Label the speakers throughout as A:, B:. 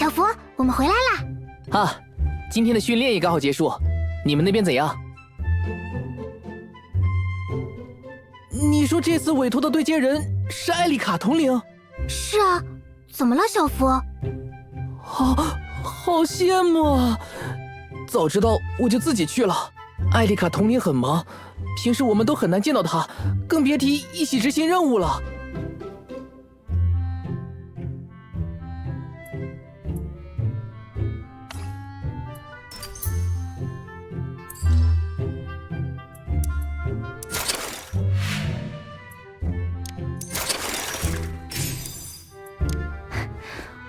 A: 小福，我们回来啦！
B: 啊，今天的训练也刚好结束，你们那边怎样？你说这次委托的对接人是艾丽卡统领？
A: 是啊，怎么了，小福？
B: 好羡慕啊！早知道我就自己去了。艾丽卡统领很忙，平时我们都很难见到她，更别提一起执行任务了。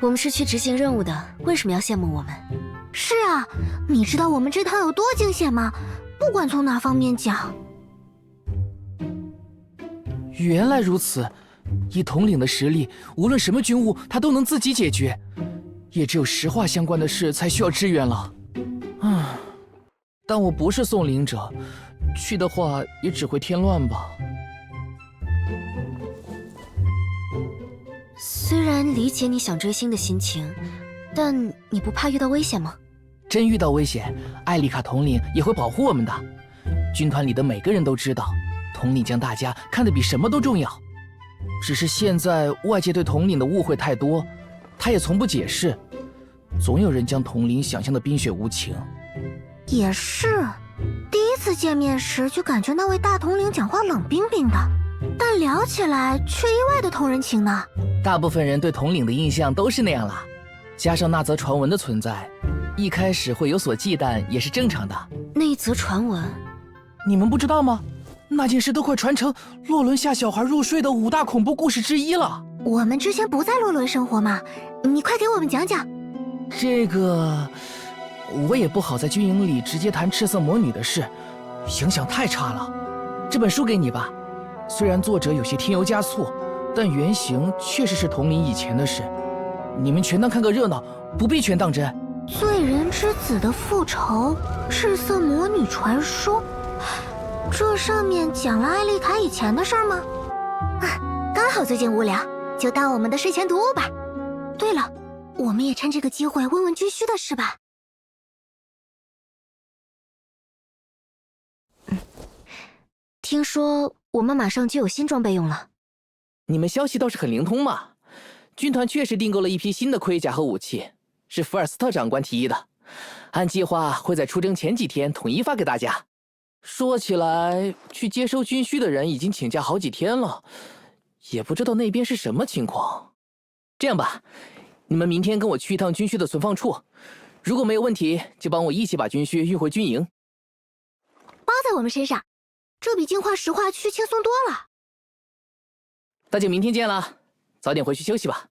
C: 我们是去执行任务的，为什么要羡慕我们？
A: 是啊，你知道我们这趟有多惊险吗？不管从哪方面讲。
B: 原来如此，以统领的实力，无论什么军务他都能自己解决，也只有石化相关的事才需要支援了。但我不是送灵者，去的话也只会添乱吧。
C: 虽然理解你想追星的心情，但你不怕遇到危险吗？
B: 真遇到危险，艾丽卡统领也会保护我们的。军团里的每个人都知道，统领将大家看得比什么都重要。只是现在外界对统领的误会太多，他也从不解释，总有人将统领想象的冰雪无情。
A: 也是，第一次见面时就感觉那位大统领讲话冷冰冰的，但聊起来却意外的通人情呢。
B: 大部分人对统领的印象都是那样啦，加上那则传闻的存在，一开始会有所忌惮也是正常的。
C: 那则传闻，
B: 你们不知道吗？那件事都快传承洛伦下小孩入睡的5大恐怖故事之一了。
A: 我们之前不在洛伦生活吗？你快给我们讲讲。
B: 这个，我也不好在军营里直接谈赤色魔女的事，影响太差了。这本书给你吧，虽然作者有些添油加醋，但原型确实是统领以前的事，你们全当看个热闹，不必全当真。
A: 罪人之子的复仇，赤色魔女传说，这上面讲了艾丽卡以前的事儿吗？刚好最近无聊，就当我们的睡前读物吧。对了，我们也趁这个机会问问军需的事吧。
C: 听说我们马上就有新装备用了。
B: 你们消息倒是很灵通嘛！军团确实订购了一批新的盔甲和武器，是福尔斯特长官提议的，按计划会在出征前几天统一发给大家。说起来，去接收军需的人已经请假好几天了，也不知道那边是什么情况。这样吧，你们明天跟我去一趟军需的存放处，如果没有问题，就帮我一起把军需运回军营。
A: 包在我们身上，这比净化石化区轻松多了。
B: 那就明天见了，早点回去休息吧。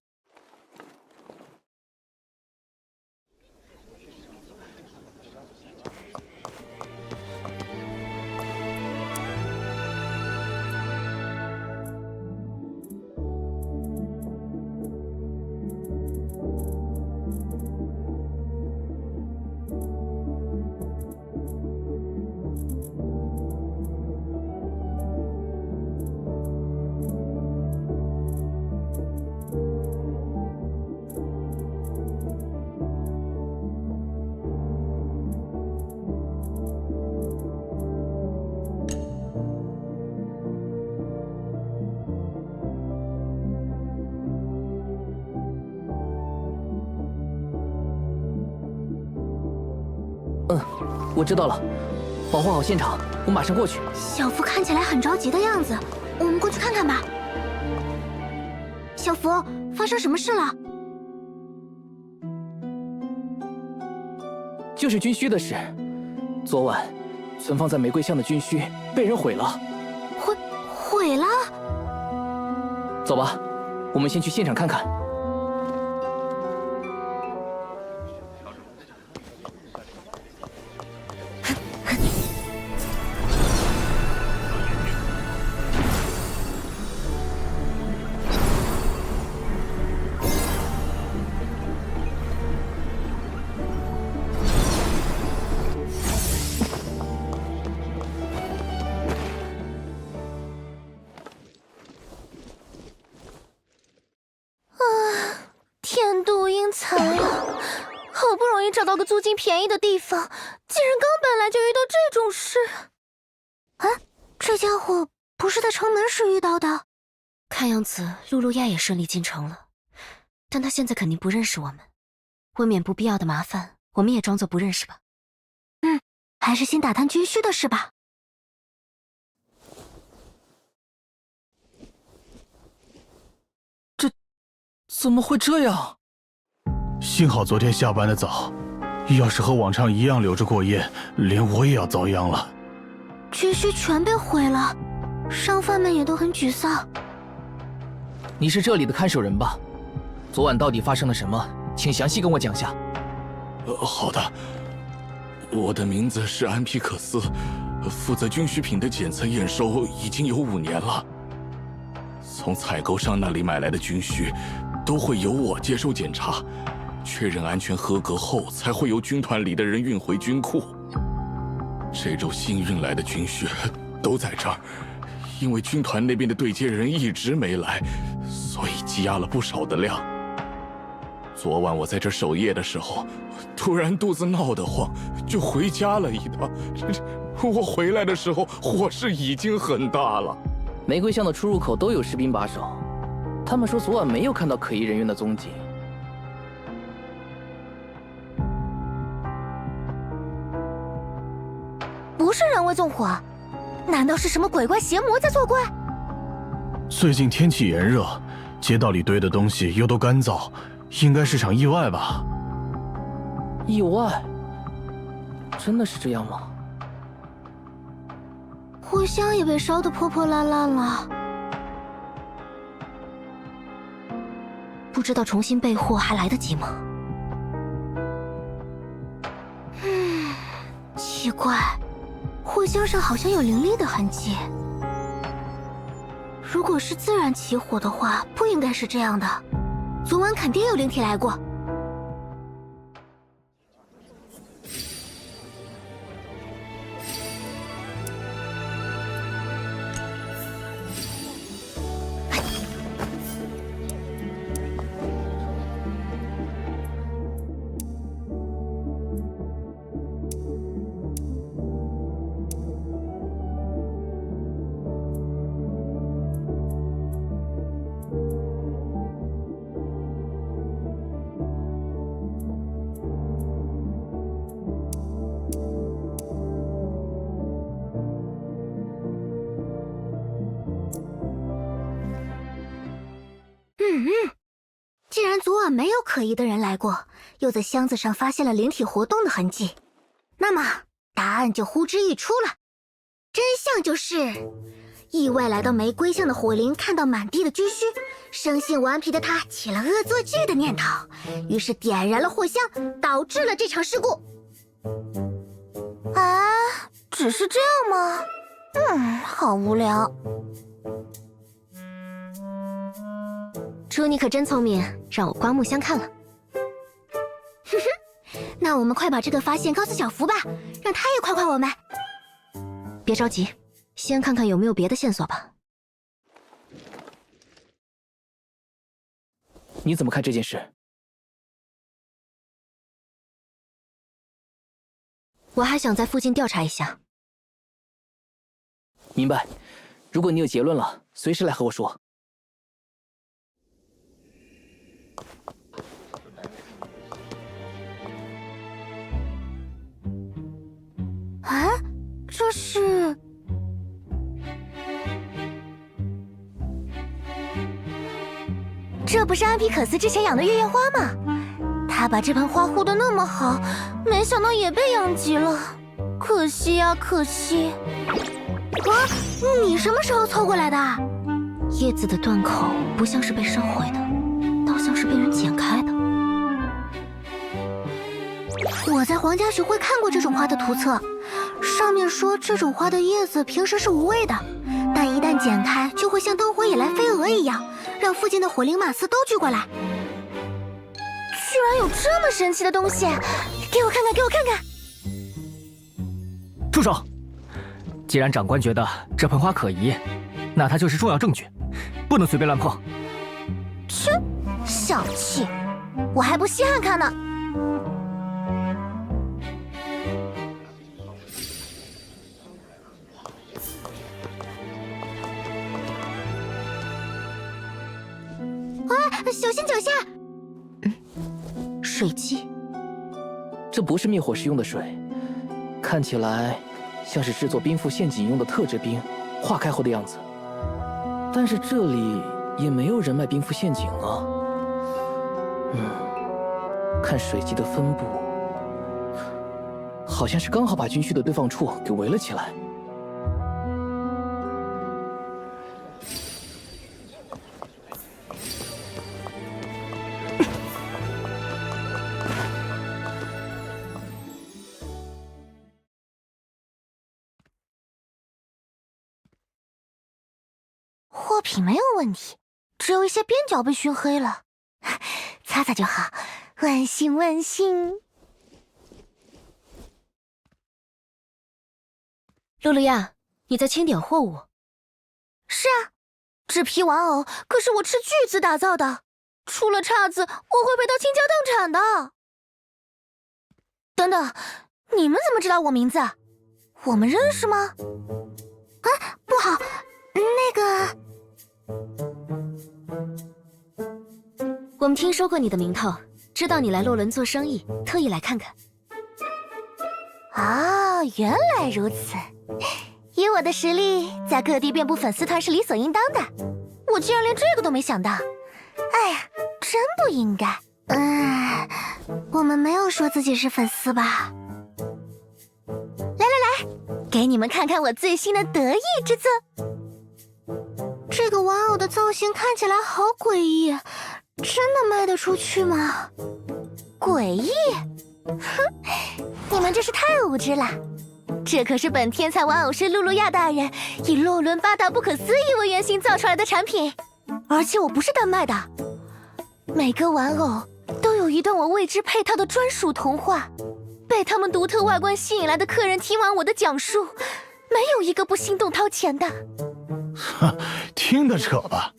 B: 我知道了，保护好现场，我马上过去。
A: 小福看起来很着急的样子，我们过去看看吧。小福，发生什么事了？
B: 就是军需的事。昨晚，存放在玫瑰巷的军需被人毁了。
A: 毁了？
B: 走吧，我们先去现场看看。
A: 没找到个租金便宜的地方，竟然刚搬来就遇到这种事。啊，这家伙不是在城门时遇到的？
C: 看样子露露亚也顺利进城了，但他现在肯定不认识我们，为免不必要的麻烦，我们也装作不认识吧。
A: 还是先打探军需的事吧。
B: 怎么会这样？
D: 幸好昨天下班的早，要是和往常一样留着过夜，连我也要遭殃了。
A: 军需全被毁了，商贩们也都很沮丧。
B: 你是这里的看守人吧？昨晚到底发生了什么？请详细跟我讲下。
D: 好的。我的名字是安皮克斯，负责军需品的检测验收已经有5年了。从采购商那里买来的军需，都会由我接受检查，确认安全合格后，才会由军团里的人运回军库。这周新运来的军需都在这儿，因为军团那边的对接人一直没来，所以积压了不少的量。昨晚我在这守夜的时候，突然肚子闹得慌，就回家了一趟。我回来的时候，火势已经很大了。
B: 玫瑰巷的出入口都有士兵把守，他们说昨晚没有看到可疑人员的踪迹。
A: 不是人为纵火，难道是什么鬼怪邪魔在作怪？
D: 最近天气炎热，街道里堆的东西又都干燥，应该是场意外吧？
B: 意外？真的是这样吗？
A: 货箱也被烧得破破烂烂了，
C: 不知道重新备货还来得及吗？
A: 奇怪，货箱上好像有凌厉的痕迹。如果是自然起火的话，不应该是这样的。昨晚肯定有灵体来过。既然昨晚没有可疑的人来过，又在箱子上发现了灵体活动的痕迹，那么答案就呼之欲出了。真相就是，意外来到玫瑰巷的火灵看到满地的军需，生性顽皮的他起了恶作剧的念头，于是点燃了货箱，导致了这场事故。啊，只是这样吗？好无聊。
C: 猪你可真聪明，让我刮目相看了。
A: 哼哼，那我们快把这个发现告诉小福吧，让他也夸夸我们。
C: 别着急，先看看有没有别的线索吧。
B: 你怎么看这件事？
C: 我还想在附近调查一下。
B: 明白。如果你有结论了，随时来和我说。
A: 啊，这是……这不是安皮可斯之前养的月夜花吗？他把这盆花护得那么好，没想到也被殃及了，可惜呀，可惜。啊，你什么时候凑过来的？
C: 叶子的断口不像是被烧毁的，倒像是被人剪开的。
A: 我在皇家学会看过这种花的图册，上面说这种花的叶子平时是无味的，但一旦剪开，就会像灯火引来飞蛾一样，让附近的火灵马斯都聚过来。居然有这么神奇的东西！给我看看，给我看看！
E: 住手！既然长官觉得这盆花可疑，那它就是重要证据，不能随便乱碰。
A: 切，小气！我还不稀罕看呢。小心脚下！
C: 水姬，
B: 这不是灭火时用的水，看起来像是制作冰敷陷阱用的特制冰化开后的样子。但是这里也没有人卖冰敷陷阱啊。看水姬的分布，好像是刚好把军需的堆放处给围了起来。
A: 货品没有问题，只有一些边角被熏黑了，擦擦就好。万幸万幸！
C: 露露亚，你在清点货物？
A: 是啊，这批玩偶可是我斥巨资打造的，出了岔子我会被到倾家荡产的。等等，你们怎么知道我名字？我们认识吗？啊，不好，那个……
C: 我们听说过你的名头，知道你来洛伦做生意，特意来看看。
A: 啊，原来如此。以我的实力，在各地遍布粉丝团是理所应当的。我竟然连这个都没想到，哎呀，真不应该。我们没有说自己是粉丝吧？来，给你们看看我最新的得意之作。这个玩偶的造型看起来好诡异，真的卖得出去吗？诡异？哼，你们真是太无知了。这可是本天才玩偶师露露亚大人以洛伦8大不可思议为原型造出来的产品，而且我不是单卖的，每个玩偶都有一段我为之配套的专属童话，被他们独特外观吸引来的客人听完我的讲述，没有一个不心动掏钱的。
F: 哼，听得扯吧？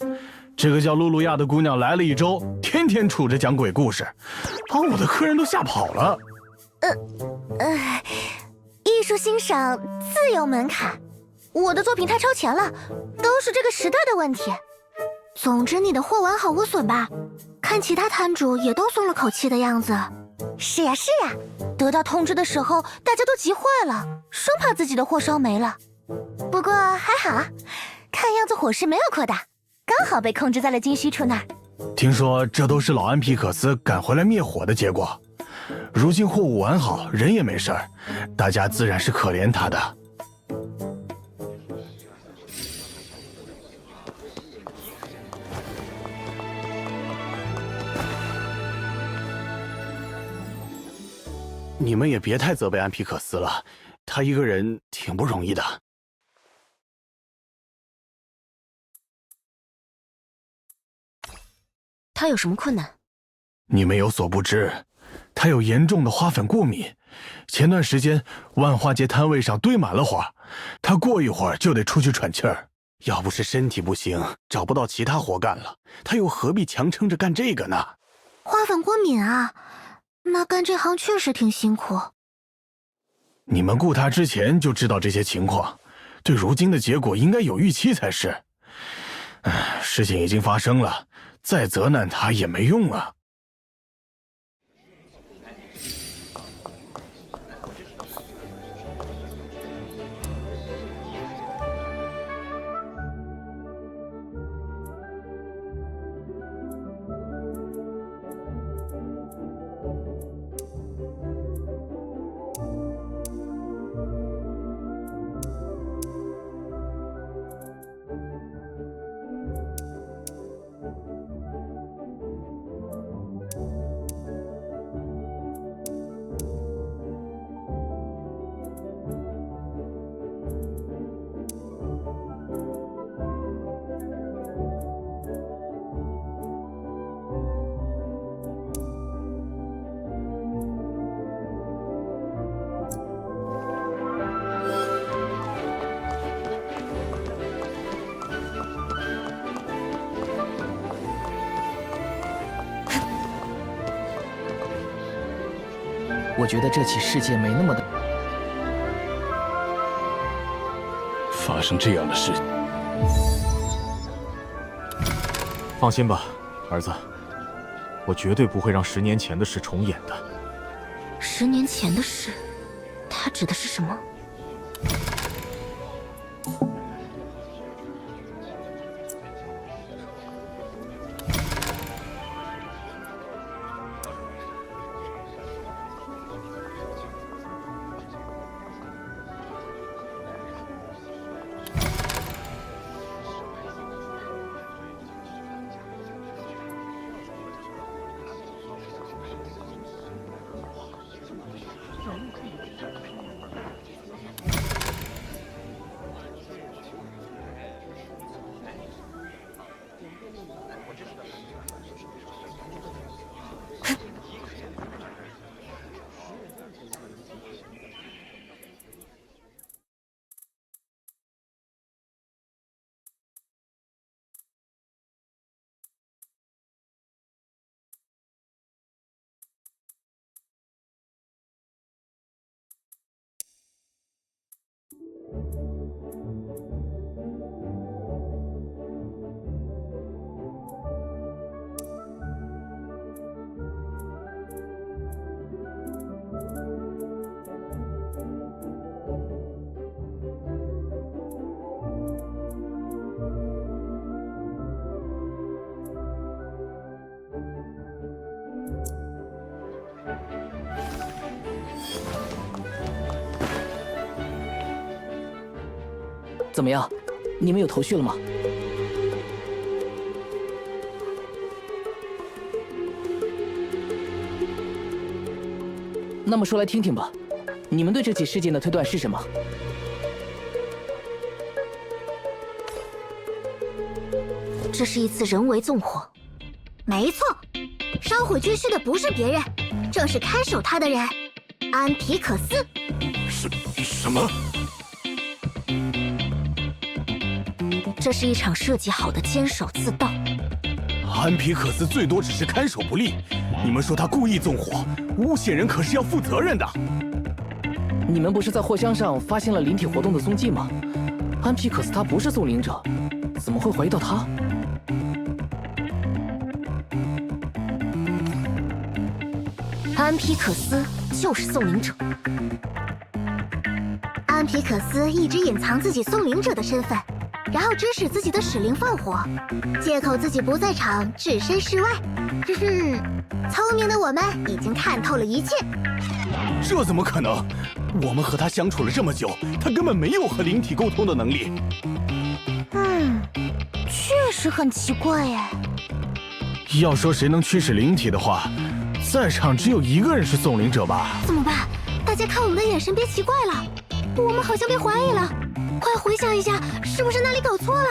F: 这个叫露露亚的姑娘来了1周，天天杵着讲鬼故事，把我的客人都吓跑了。
A: 艺术欣赏自有门槛，我的作品太超前了，都是这个时代的问题。总之你的货完好无损吧？看其他摊主也都松了口气的样子。是呀，得到通知的时候大家都急坏了，生怕自己的货烧没了。不过还好，看样子火势没有扩大，刚好被控制在了军需处那儿。
F: 听说这都是老安皮可斯赶回来灭火的结果。如今货物完好，人也没事儿，大家自然是可怜他的。你们也别太责备安皮可斯了，他一个人挺不容易的。
C: 他有什么困难？
F: 你们有所不知，他有严重的花粉过敏。前段时间万花街摊位上堆满了花，他过一会儿就得出去喘气儿。要不是身体不行，找不到其他活干了，他又何必强撑着干这个呢？
A: 花粉过敏啊，那干这行确实挺辛苦。
F: 你们雇他之前就知道这些情况，对如今的结果应该有预期才是。事情已经发生了，再责难他也没用啊。
B: 我觉得这起事件没那么的。
D: 发生这样的事，
G: 放心吧，儿子，我绝对不会让10年前的事重演的。
C: 10年前的事，他指的是什么？
B: 怎么样，你们有头绪了吗？那么说来听听吧，你们对这起事件的推断是什么？
C: 这是一次人为纵火。
A: 没错，烧毁军需的不是别人，正是看守他的人——安皮可斯。
D: 什么？
C: 这是一场设计好的监守自盗。
F: 安皮可斯最多只是看守不力，你们说他故意纵火，诬陷人可是要负责任的。
B: 你们不是在货箱上发现了灵体活动的踪迹吗？安皮可斯他不是送灵者，怎么会怀疑到他？
C: 安皮可斯就是送灵者。
A: 安皮可斯一直隐藏自己送灵者的身份，然后指使自己的使灵放火，借口自己不在场，置身事外。哼哼，聪明的我们已经看透了一切。
F: 这怎么可能？我们和他相处了这么久，他根本没有和灵体沟通的能力。
A: 确实很奇怪耶。
F: 要说谁能驱使灵体的话，在场只有一个人是送灵者吧？
A: 怎么办？大家看我们的眼神别奇怪了，我们好像被怀疑了。快回想一下，是不是哪里搞错了？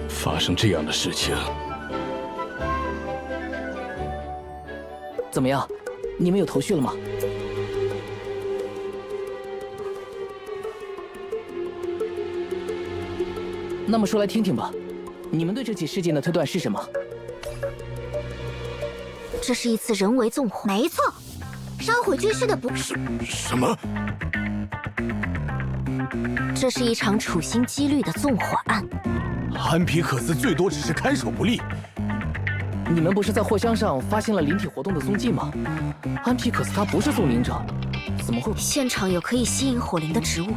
D: 发生这样的事情，
B: 怎么样，你们有头绪了吗？那么说来听听吧，你们对这起事件的推断是什么？
C: 这是一次人为纵火。
A: 没错，烧毁军需的不
D: 什么？
C: 这是一场处心积虑的纵火案。
F: 安皮可斯最多只是看守不力。
B: 你们不是在货箱上发现了灵体活动的踪迹吗？安皮可斯他不是送灵者，怎么会？
C: 现场有可以吸引火灵的植物。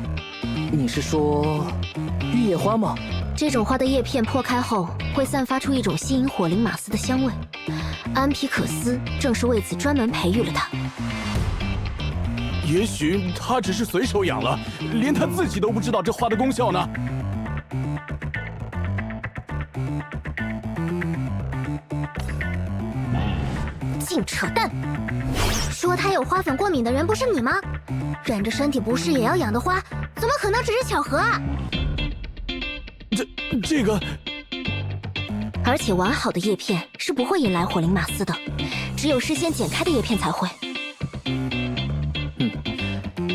B: 你是说玉叶花吗？
C: 这种花的叶片破开后，会散发出一种吸引火灵玛斯的香味。安皮可斯正是为此专门培育了它。
F: 也许他只是随手养了，连他自己都不知道这花的功效呢。
C: 竟
A: 净扯淡！说他有花粉过敏的人不是你吗？忍着身体不适也要养的花，怎么可能只是巧合啊？
F: 这个，
C: 而且完好的叶片是不会引来火灵马斯的，只有事先剪开的叶片才会。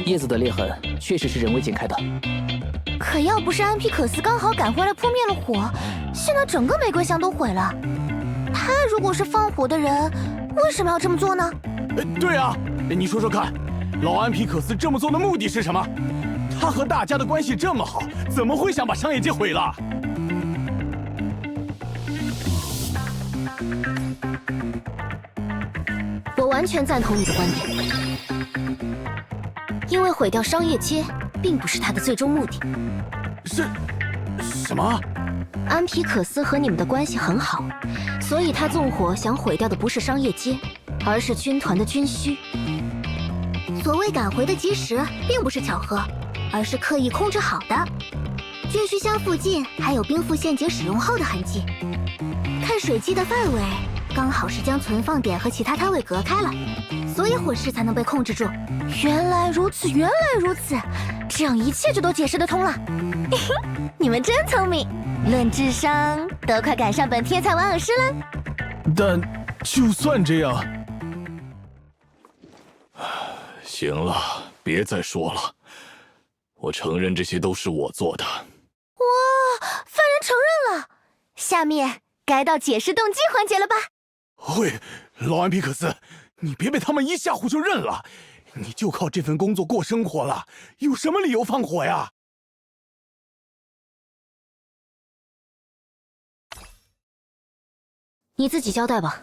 B: 叶子的裂痕确实是人为剪开的。
A: 可要不是安皮可斯刚好赶回来扑灭了火，现在整个玫瑰香都毁了。他如果是放火的人，为什么要这么做呢？
F: 对啊，你说说看，老安皮可斯这么做的目的是什么？他和大家的关系这么好，怎么会想把商业街毁了？
C: 我完全赞同你的观点，因为毁掉商业街并不是他的最终目的。
F: 是，什么？
C: 安皮可斯和你们的关系很好，所以他纵火想毁掉的不是商业街，而是军团的军需。
A: 所谓赶回的及时，并不是巧合，而是刻意控制好的。军需箱附近还有冰腹陷阱使用后的痕迹，看水迹的范围，刚好是将存放点和其他摊位隔开了，所以火势才能被控制住。原来如此，原来如此，这样一切就都解释得通了。你们真聪明，论智商都快赶上本天才玩偶师了。
F: 但就算这样，
D: 行了，别再说了。我承认这些都是我做的。
A: 哇，犯人承认了。下面该到解释动机环节了吧？
F: 喂，老安皮可斯，你别被他们一吓唬就认了，你就靠这份工作过生活了，有什么理由放火呀？
C: 你自己交代吧。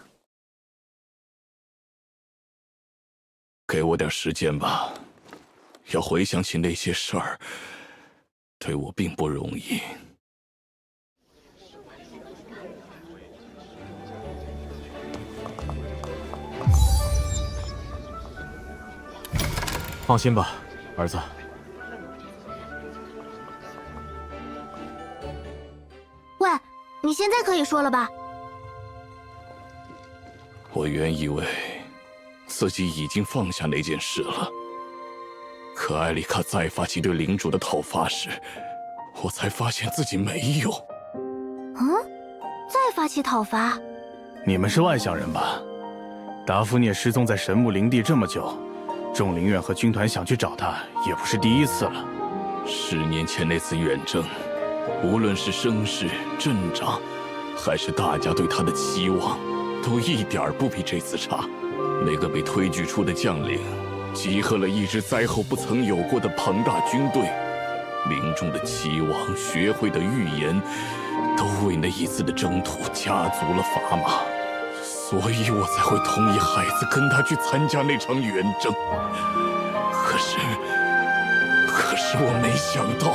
D: 给我点时间吧，要回想起那些事儿，对我并不容易。
G: 放心吧，儿子。
A: 喂，你现在可以说了吧？
D: 我原以为自己已经放下那件事了，可艾丽卡再发起对领主的讨伐时，我才发现自己没有。
A: 再发起讨伐？
F: 你们是外乡人吧？达芙涅失踪在神木林地这么久，众灵院和军团想去找他也不是第一次了。
D: 10年前那次远征，无论是声势、阵仗，还是大家对他的期望，都一点儿不比这次差。那个被推举出的将领，集合了一支灾后不曾有过的庞大军队，民众的期望、学会的预言，都为那一次的征途加足了砝码，所以我才会同意孩子跟他去参加那场远征。可是我没想到，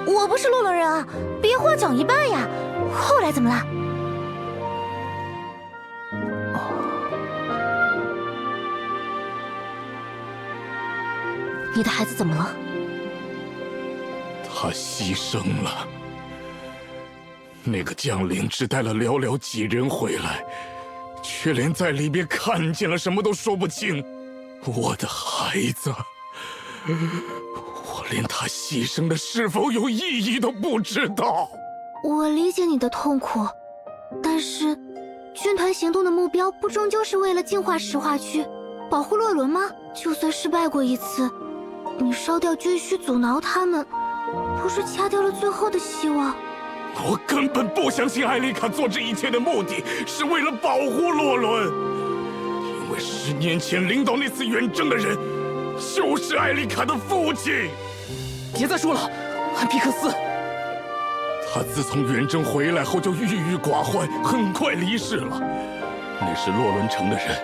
A: 我不是洛伦人啊，别话讲一半呀。后来怎么了？
C: 你的孩子怎么了？
D: 他牺牲了。那个将领只带了寥寥几人回来，却连在里边看见了什么都说不清。我的孩子，我连他牺牲的是否有意义都不知道。
A: 我理解你的痛苦，但是军团行动的目标不终究是为了净化石化区，保护洛伦吗？就算失败过一次，你烧掉军需阻挠他们，不是掐掉了最后的希望？
D: 我根本不相信艾丽卡做这一切的目的是为了保护洛伦，因为10年前领导那次远征的人就是艾丽卡的父亲。
B: 别再说了，安皮克斯。
D: 他自从远征回来后就郁郁寡欢，很快离世了。那时洛伦城的人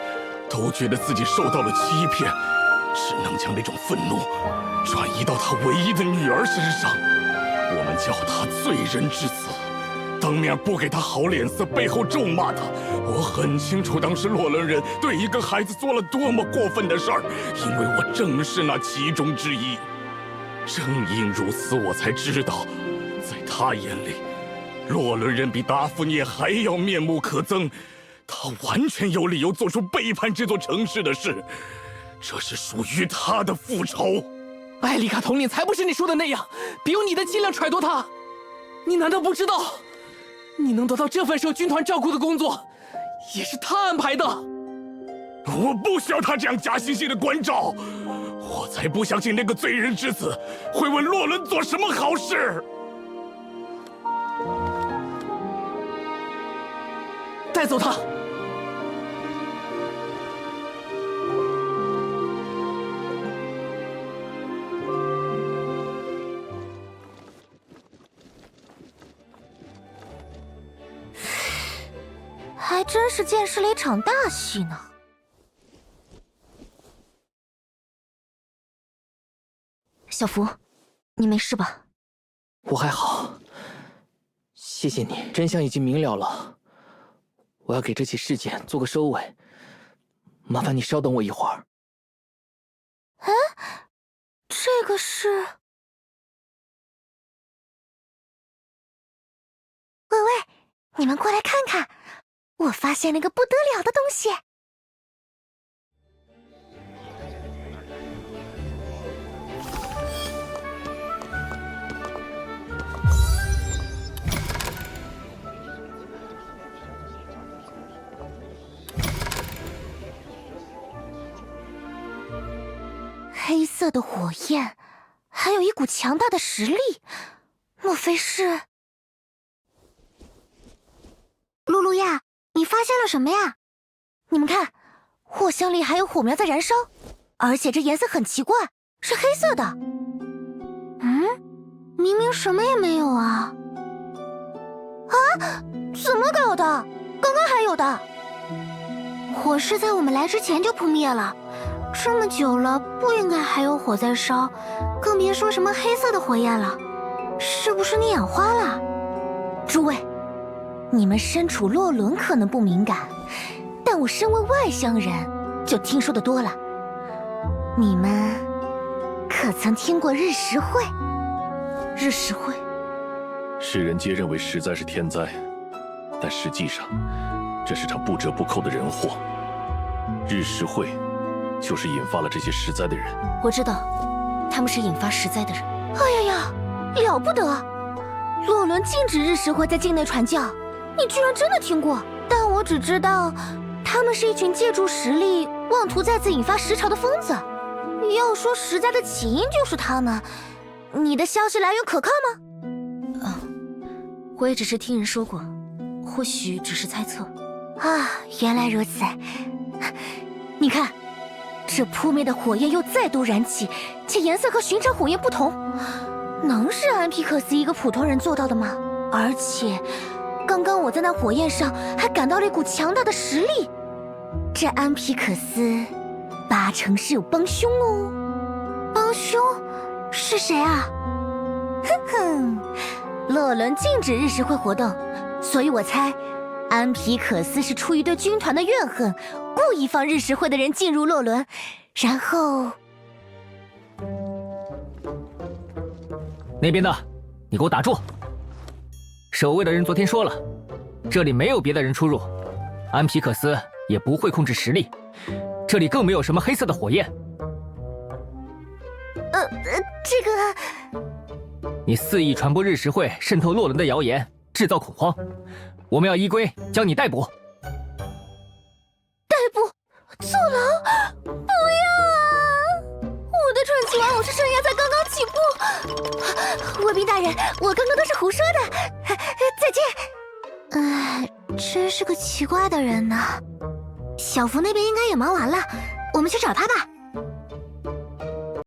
D: 都觉得自己受到了欺骗，只能将那种愤怒转移到他唯一的女儿身上。我们叫他罪人之子，当面不给他好脸色，背后咒骂他。我很清楚当时洛伦人对一个孩子做了多么过分的事儿，因为我正是那其中之一。正因如此，我才知道，在他眼里，洛伦人比达芙涅还要面目可憎。他完全有理由做出背叛这座城市的事，这是属于他的复仇。
B: 艾丽卡统领才不是你说的那样，别用你的伎俩揣度他。你难道不知道，你能得到这份受军团照顾的工作，也是他安排的？
D: 我不需要他这样假惺惺的关照，我才不相信那个罪人之子会为洛伦做什么好事。
B: 带走他。
A: 还真是见识了一场大戏呢。
C: 小福，你没事吧？
B: 我还好，谢谢你。真相已经明了了，我要给这起事件做个收尾，麻烦你稍等我一会儿。
A: 哎，这个是……喂喂，你们过来看看，我发现了个不得了的东西。黑色的火焰，还有一股强大的实力，莫非是……露露呀，你发现了什么呀？你们看，火箱里还有火苗在燃烧，而且这颜色很奇怪，是黑色的。明明什么也没有啊！啊，怎么搞的？刚刚还有的。火势在我们来之前就扑灭了。这么久了，不应该还有火在烧，更别说什么黑色的火焰了。是不是你眼花了？诸位，你们身处洛伦可能不敏感，但我身为外乡人，就听说的多了。你们可曾听过日食会？日食会，
D: 世人皆认为实在是天灾，但实际上，这是场不折不扣的人祸。日食会就是引发了这些实灾的人。
C: 我知道，他们是引发实灾的人。
A: 哎呀呀，了不得！洛伦禁止日食会在境内传教，你居然真的听过？但我只知道，他们是一群借助实力，妄图再次引发时潮的疯子。要说实灾的起因就是他们，你的消息来源可靠吗？
C: 我也只是听人说过，或许只是猜测。
A: 啊，原来如此。你看，这扑灭的火焰又再度燃起，且颜色和寻常火焰不同，能是安皮克斯一个普通人做到的吗？而且，刚刚我在那火焰上还感到了一股强大的实力，这安皮克斯八成是有帮凶哦。帮凶？是谁啊？哼哼，洛伦禁止日食会活动，所以我猜安皮可斯是出于对军团的怨恨，故意放日食会的人进入洛伦，然后……
E: 那边的，你给我打住！守卫的人昨天说了，这里没有别的人出入，安皮可斯也不会控制实力，这里更没有什么黑色的火焰。
A: 这个……
E: 你肆意传播日食会渗透洛伦的谣言，制造恐慌，我们要依规将你逮捕。
A: 逮捕？坐牢？不要啊！我的传奇玩偶是生涯才刚刚起步。卫兵大人，我刚刚都是胡说的。再见。真是个奇怪的人呢。小福那边应该也忙完了，我们去找他吧。